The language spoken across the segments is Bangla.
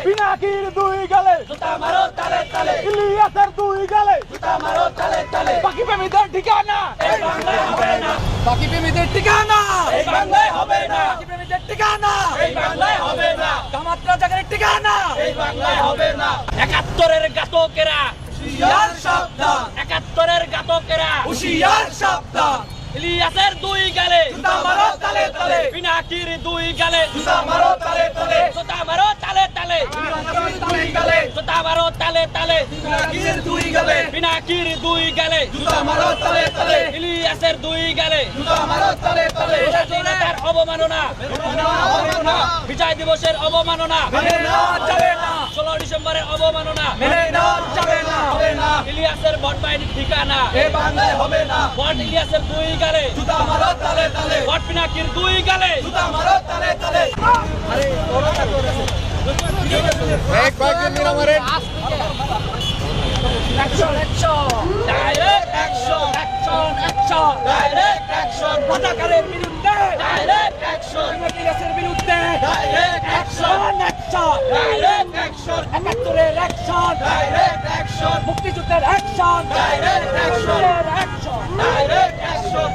পিনাকির দুই গালে জুতা মারো তালে তালে, ইলিয়াসের দুই গালে জুতা মারো তালে তালে। বাকি প্রেমীদের ঠিকানা এই বাংলায় হবে না, বাকি প্রেমীদের ঠিকানা এই বাংলায় হবে না, বাকি প্রেমীদের ঠিকানা এই বাংলায় হবে না, জামাত রাজাকারের ঠিকানা এই বাংলায় হবে না। ৭১-এর ঘাতকেরা হুঁশিয়ার সাবধান, ৭১-এর ঘাতকেরা হুঁশিয়ার সাবধান। ইলিয়াসের দুই গালে জুতা মারো তালে তালে, পিনাকির দুই গালে জুতা মারো তালে তালে, জুতা মারো তালে তালে, পিনাকির দুই গালে জুতা মারো তালে তালে, পিনাকির দুই গালে পিনাকির দুই গালে জুতা মারো তালে তালে, ইলিয়াসের দুই গালে জুতা মারো তালে তালে। স্বাধীনতার অবমাননা, বিজয় দিবসের অবমাননা, মেনে নেওয়া যাবে না, ১৬ ডিসেম্বরের অবমাননা, মেনে নেওয়া যাবে না, হবে না, ইলিয়াসের ভোট বাহিনীর ঠিকানা এই বাংলায় হবে না। ভোট ইলিয়াসের দুই গালে, জুতা মারো তালে তালে, ভোট পিনাকির দুই গালে। জুতা মারো তালে তালে। Action, action, direct action, action, action, direct action, রাজাকারের বিরুদ্ধে, direct action, ইলিয়াসের বিরুদ্ধে, direct action, action, direct action, ৭১-এর অ্যাকশন, direct action, মুক্তিযুদ্ধের action, direct action, action. direct action.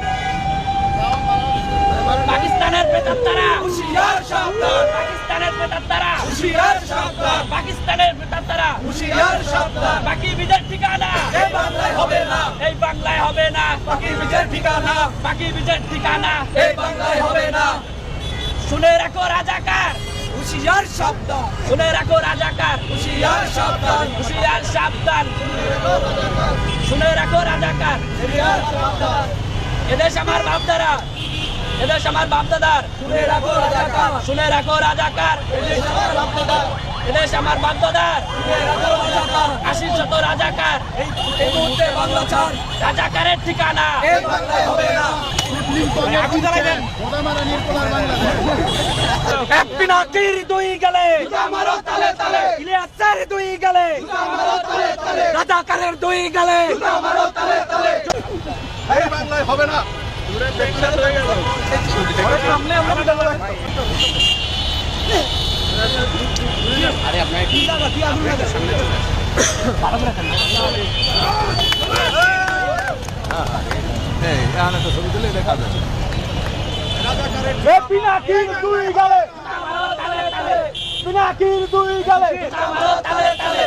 পাকিস্তানের প্রেতাত্মারা, হুঁশিয়ার সাবধান, পাকিস্তানের প্রেতাত্মারা, হুঁশিয়ার সাবধান, পাকিস্তানের প্রেতাত্মারা, হুঁশিয়ার সাবধান। বাকি বিজের ঠিকানা এই বাংলায় হবে না, এই বাংলায় হবে না, বাকি বিজয়ের ঠিকানা বাকি বিজের ঠিকানা এই বাংলায় হবে না। শুনে রাখো রাজাকার, হুঁশিয়ার সাবধান, শুনে রাখো রাজাকার, হুঁশিয়ার সাবধান, হুঁশিয়ার সাবধান, শুনে রাখো রাজাকার। হুঁশিয়ার সাবধান। এদেশ আমার বাপদারা, এদেশ আমার বাপদাদার, শুনে রাখো রাজাকার, শুনে রাখো রাজাকার, এদেশ আমার বাপদাদার, এদেশ আমার বাপদাদার, শুনে রাখো রাজাকার। ৮০ রাজাকার, এই মুহূর্তে বাংলা ছাড়, রাজাকারের ঠিকানা এই বাংলায় হবে না। এক পিনাকির দুই গেলে, জুতা মারো তালে তালে, ইলিয়াসের দুই গেলে, জুতা মারো তালে তালে, রাজাকারের দুই গেলে। জুতা মারো তালে তালে। এই বাংলায় হবে না। পিনাকির দুই গালে, পিনাকির দুই গালে,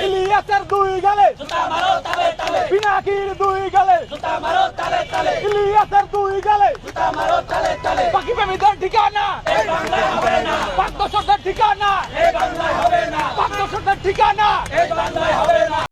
ইলিয়াসের দুই গালে, পিনাকির দুই গালে, ইলিয়াসের দুই গালে। বাকি প্রেমীদের ঠিকানা এই বাংলায় হবে না, পাক দর্শকদের ঠিকানা এই বাংলায় হবে না, পাক দর্শকদের ঠিকানা এই বাংলায়